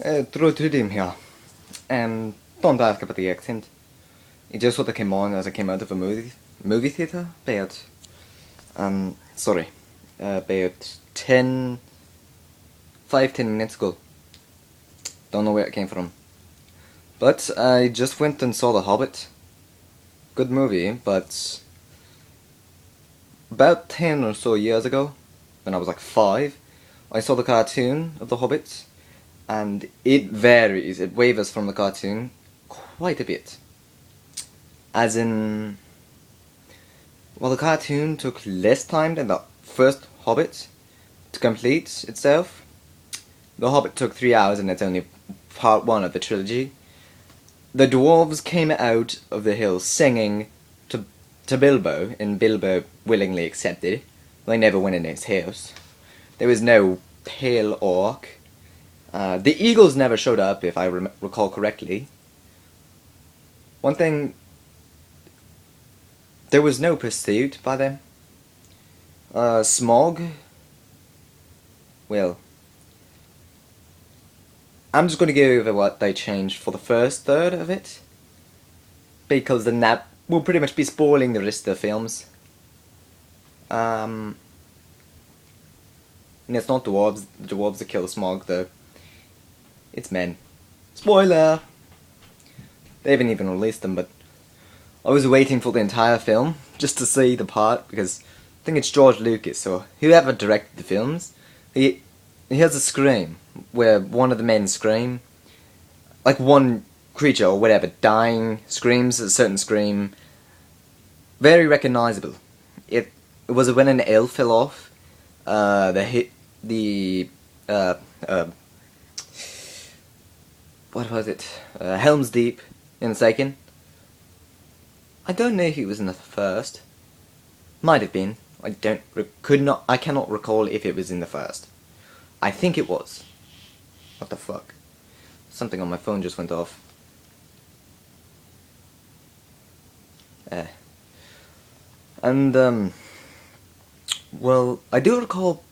TrueTridium here. Don't ask about the accent. It just sort of came on as I came out of a movie theater about 10 minutes ago. Don't know where it came from. But I just went and saw The Hobbit. Good movie, but about 10 or so years ago, when I was like 5, I saw the cartoon of The Hobbit, and it varies, it wavers from the cartoon quite a bit. As in, well, the cartoon took less time than the first Hobbit to complete itself. The Hobbit took 3 hours and it's only part 1 of the trilogy. The dwarves came out of the hills singing to Bilbo, and Bilbo willingly accepted. They never went in his house. There was no pale orc. The eagles never showed up, if I recall correctly. One thing, there was no pursuit by them. Smog, well, I'm just going to go over what they changed for the first third of it, because then that will pretty much be spoiling the rest of the films. And it's not dwarves that kill Smog, though. It's men. Spoiler! They haven't even released them, but I was waiting for the entire film just to see the part, because I think it's George Lucas, or whoever directed the films. He has a scream, where one of the men scream, like one creature or whatever, dying, screams a certain scream. Very recognizable. It was when an elf fell off, what was it? Helm's Deep in the second. I don't know if it was in the first. Might have been. I cannot recall if it was in the first. I think it was. What the fuck? Something on my phone just went off. Well, I do recall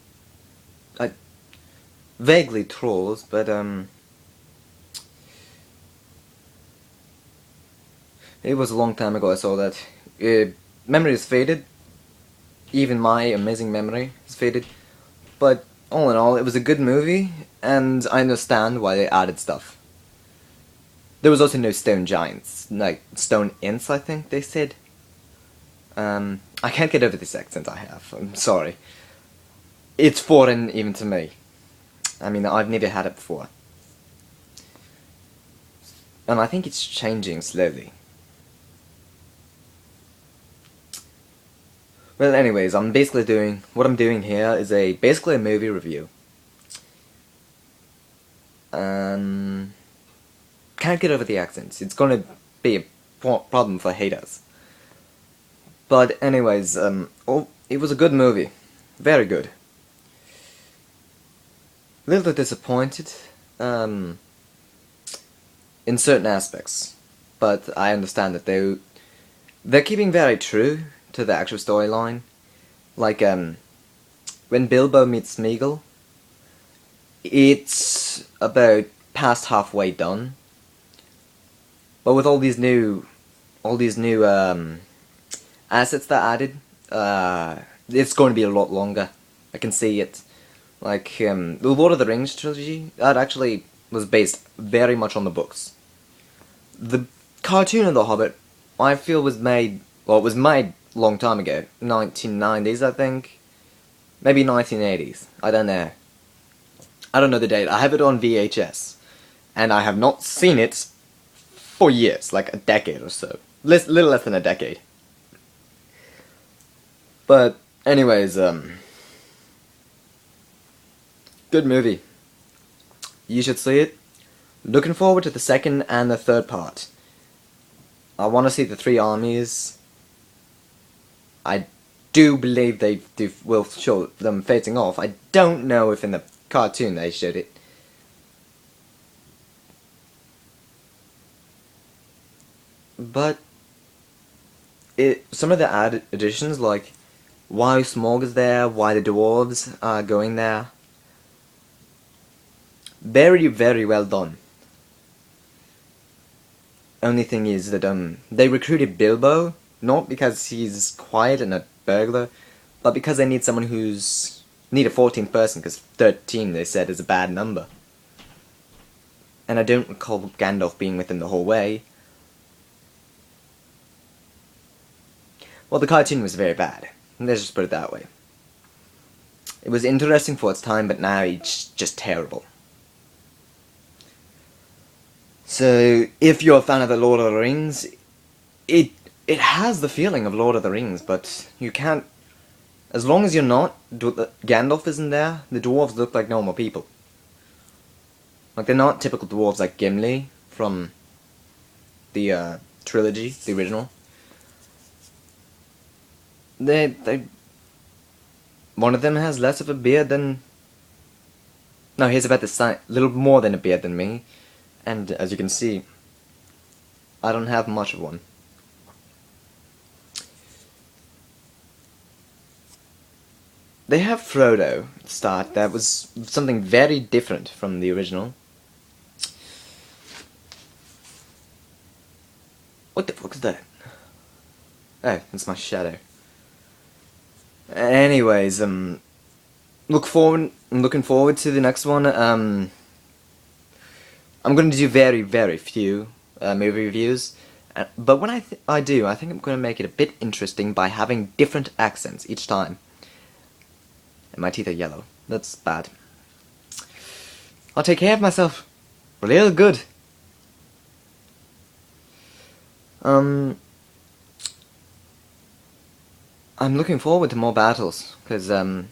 vaguely trolls, but it was a long time ago I saw that. Memory is faded. Even my amazing memory is faded. But all in all, it was a good movie, and I understand why they added stuff. There was also no stone giants, like stone ints, I think they said. I can't get over this accent I have, I'm sorry. It's foreign even to me. I mean, I've never had it before. And I think it's changing slowly. Well, anyways, what I'm doing here is basically a movie review. Can't get over the accents. It's gonna be a problem for haters. But anyways, it was a good movie. Very good. A little disappointed, in certain aspects. But I understand that they're keeping very true to the actual storyline. Like, when Bilbo meets Smeagol, it's about past halfway done. But with all these new assets that added, it's going to be a lot longer. I can see it. Like, the Lord of the Rings trilogy, that actually was based very much on the books. The cartoon of The Hobbit, I feel was made a long time ago. 1990s, I think. Maybe 1980s. I don't know. I don't know the date. I have it on VHS. And I have not seen it for years, like a decade or so. Little less than a decade. But, anyways, good movie. You should see it. Looking forward to the second and the third part. I want to see the three armies. I do believe they will show them facing off. I don't know if in the cartoon they showed it. But some of the added additions, like why Smog is there, why the dwarves are going there, Very, very well done. Only thing is that they recruited Bilbo not because he's quiet and a burglar, but because they need someone need a 14th person, because 13 they said is a bad number. And I don't recall Gandalf being with them the whole way. Well, the cartoon was very bad. Let's just put it that way. It was interesting for its time, but now it's just terrible. So, if you're a fan of the Lord of the Rings, it has the feeling of Lord of the Rings, but you can't... As long as you're not, Gandalf isn't there, the dwarves look like normal people. Like, they're not typical dwarves like Gimli from the trilogy, the original. One of them has less of a beard than... No, he's about the size, little more than a beard than me. And as you can see, I don't have much of one. They have Frodo at the start. That was something very different from the original. What the fuck is that? Oh, that's my shadow. Anyways, I'm looking forward to the next one. I'm going to do very, very few movie reviews, but when I do, I think I'm going to make it a bit interesting by having different accents each time. And my teeth are yellow. That's bad. I'll take care of myself real good. I'm looking forward to more battles, because I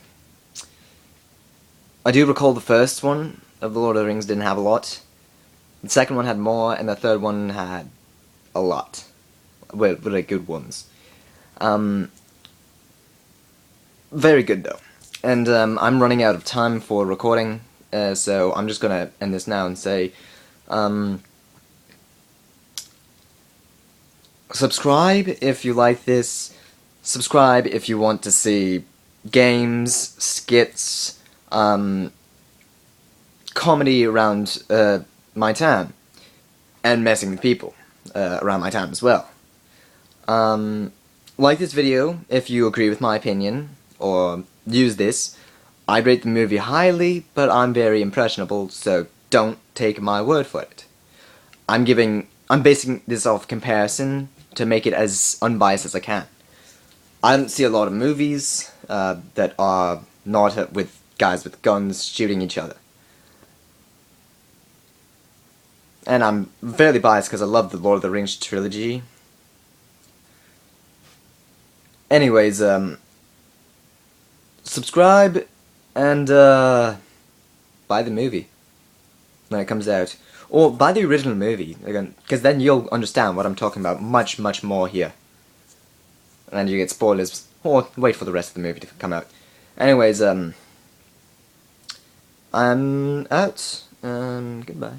do recall the first one of The Lord of the Rings didn't have a lot. The second one had more, and the third one had a lot. Really good ones. Very good, though. And I'm running out of time for recording, so I'm just gonna end this now and say, subscribe if you like this. Subscribe if you want to see games, skits, comedy around my town, and messing with people around my town as well. Like this video if you agree with my opinion, or use this. I rate the movie highly, but I'm very impressionable, so don't take my word for it. I'm basing this off comparison to make it as unbiased as I can. I don't see a lot of movies that are not with guys with guns shooting each other. And I'm fairly biased because I love the Lord of the Rings trilogy. Anyways, subscribe and buy the movie when it comes out. Or buy the original movie, again, because then you'll understand what I'm talking about much, much more here. And you get spoilers, or wait for the rest of the movie to come out. Anyways, I'm out, and goodbye.